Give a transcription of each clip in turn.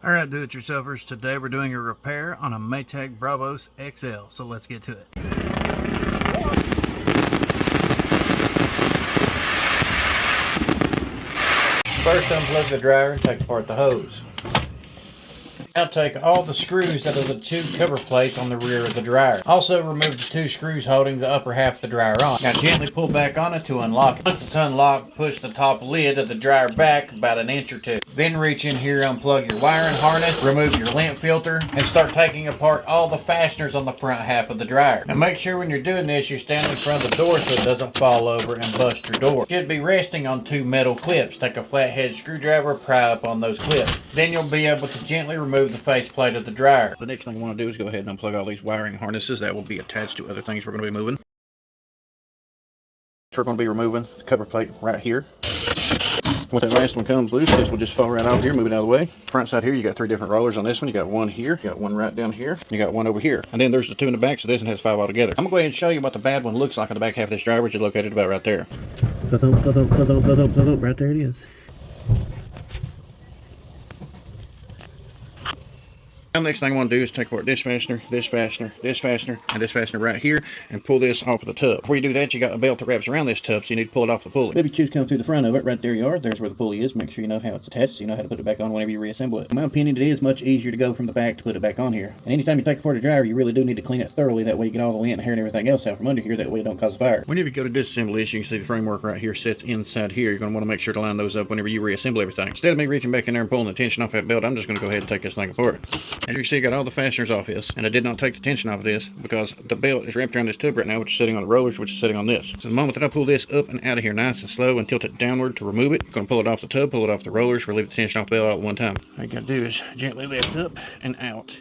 Alright, do-it-yourselfers, today we're doing a repair on a Maytag Bravos XL, so let's get to it. First, unplug the dryer and take apart the hose. Now take all the screws out of the two cover plates on the rear of the dryer. Also remove the two screws holding the upper half of the dryer on. Now gently pull back on it to unlock it. Once it's unlocked, push the top lid of the dryer back about an inch or two. Then reach in here, unplug your wiring harness, remove your lint filter, and start taking apart all the fasteners on the front half of the dryer. Now make sure when you're doing this, you're standing in front of the door so it doesn't fall over and bust your door. It should be resting on two metal clips. Take a flathead screwdriver, pry up on those clips. Then you'll be able to gently remove the face plate of the dryer. The next thing I want to do is go ahead and unplug all these wiring harnesses that will be attached to other things we're going to be moving. We're going to be removing the cover plate right here. Once that last one comes loose, this will just fall right off here, move it out of the way. Front side here, you got three different rollers on this one. You got one here, you got one right down here, you got one over here. And then there's the two in the back, so this one has five altogether. I'm going to go ahead and show you what the bad one looks like on the back half of this dryer, which is located about right there. Right there it is. Now, the next thing I want to do is take apart this fastener, this fastener, this fastener, and this fastener right here, and pull this off of the tub. Before you do that, you got a belt that wraps around this tub, so you need to pull it off the pulley. If you choose to come through the front of it, right there you are. There's where the pulley is. Make sure you know how it's attached, so you know how to put it back on whenever you reassemble it. In my opinion, it is much easier to go from the back to put it back on here. And anytime you take apart a dryer, you really do need to clean it thoroughly. That way you get all the lint, hair, and everything else out from under here. That way it don't cause a fire. Whenever you go to disassemble this, you can see the framework right here sits inside here. You're going to want to make sure to line those up whenever you reassemble everything. Instead of me reaching back in there and pulling the tension off that belt, I'm just going to go ahead and take this thing apart. As you can see, I got all the fasteners off this, and I did not take the tension off of this because the belt is wrapped around this tub right now, which is sitting on the rollers, which is sitting on this. So the moment that I pull this up and out of here nice and slow and tilt it downward to remove it, I'm going to pull it off the tub, pull it off the rollers, relieve the tension off the belt all at one time. All you got to do is gently lift up and out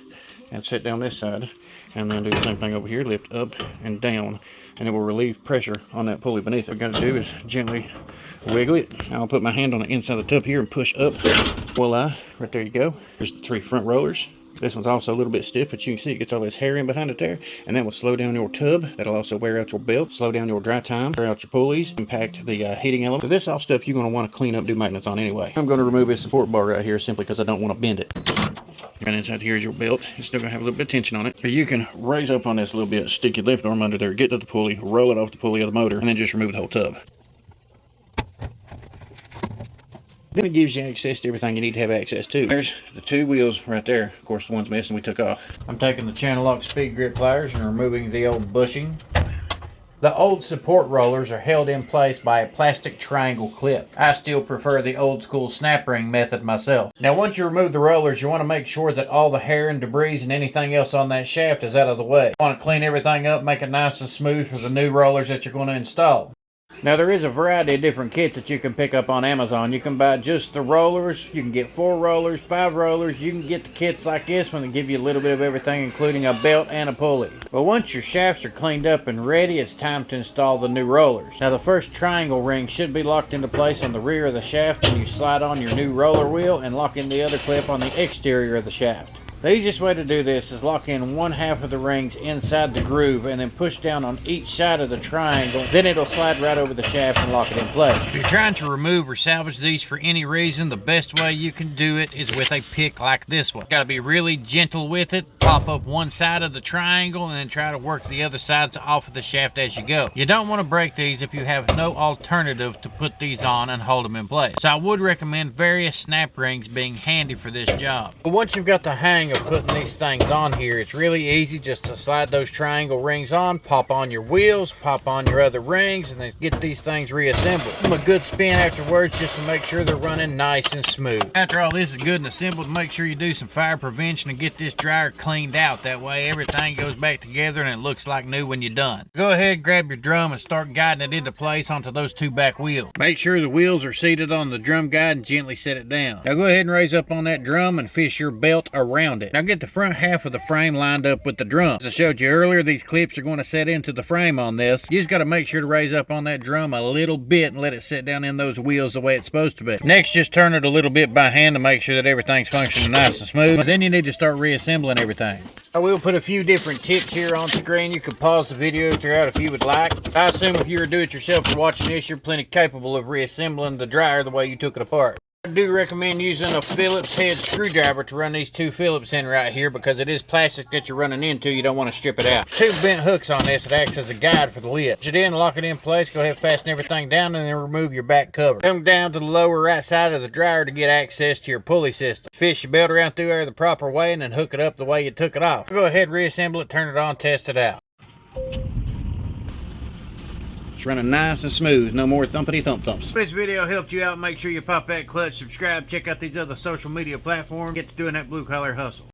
and set down this side, and then do the same thing over here, lift up and down, and it will relieve pressure on that pulley beneath it. What I've got to do is gently wiggle it. I'll put my hand on the inside of the tub here and push up. Voila, right there you go. There's the three front rollers. This one's also a little bit stiff, but you can see it gets all this hair in behind it there, and that will slow down your tub. That'll also wear out your belt, slow down your dry time, wear out your pulleys, impact the heating element. So this all stuff you're going to want to clean up, do maintenance on anyway. I'm going to remove this support bar right here simply because I don't want to bend it. And inside here is your belt. It's still going to have a little bit of tension on it. But you can raise up on this a little bit, stick your left arm under there, get to the pulley, roll it off the pulley of the motor, and then just remove the whole tub. Then it gives you access to everything you need to have access to. There's the two wheels right there. Of course, the ones missing we took off. I'm taking the Channellock speed grip pliers and removing the old bushing. The old support rollers are held in place by a plastic triangle clip. I still prefer the old school snap ring method myself. Now once you remove the rollers, you want to make sure that all the hair and debris and anything else on that shaft is out of the way. You want to clean everything up, make it nice and smooth for the new rollers that you're going to install. Now there is a variety of different kits that you can pick up on Amazon. You can buy just the rollers, you can get 4 rollers, 5 rollers, you can get the kits like this one that give you a little bit of everything including a belt and a pulley. But once your shafts are cleaned up and ready, it's time to install the new rollers. Now the first triangle ring should be locked into place on the rear of the shaft, and you slide on your new roller wheel and lock in the other clip on the exterior of the shaft. The easiest way to do this is lock in one half of the rings inside the groove and then push down on each side of the triangle. Then it'll slide right over the shaft and lock it in place. If you're trying to remove or salvage these for any reason, the best way you can do it is with a pick like this one. Got to be really gentle with it. Pop up one side of the triangle and then try to work the other sides off of the shaft as you go. You don't want to break these if you have no alternative to put these on and hold them in place. So I would recommend various snap rings being handy for this job. But once you've got the hang of putting these things on here, it's really easy just to slide those triangle rings on, pop on your wheels, pop on your other rings, and then get these things reassembled. Give them a good spin afterwards just to make sure they're running nice and smooth. After all this is good and assembled, make sure you do some fire prevention and get this dryer cleaned out. That way everything goes back together and it looks like new when you're done. Go ahead, grab your drum and start guiding it into place onto those two back wheels. Make sure the wheels are seated on the drum guide and gently set it down. Now go ahead and raise up on that drum and fish your belt around it. Now get the front half of the frame lined up with the drum. As I showed you earlier, these clips are going to set into the frame on this. You just got to make sure to raise up on that drum a little bit and let it sit down in those wheels the way it's supposed to be. Next, just turn it a little bit by hand to make sure that everything's functioning nice and smooth. Then you need to start reassembling everything. I will put a few different tips here on screen. You can pause the video throughout if you would like. I assume if you're a do-it-yourself watching this, you're plenty capable of reassembling the dryer the way you took it apart. I do recommend using a Phillips head screwdriver to run these two Phillips in right here because it is plastic that you're running into. You don't want to strip it out. Two bent hooks on this that acts as a guide for the lid. Put it in, lock it in place, go ahead and fasten everything down, and then remove your back cover. Come down to the lower right side of the dryer to get access to your pulley system. Fish your belt around through there the proper way and then hook it up the way you took it off. Go ahead, reassemble it, turn it on, test it out. It's running nice and smooth, no more thumpity thump thumps. If this video helped you out, make sure you pop that clutch, subscribe, check out these other social media platforms, get to doing that blue collar hustle.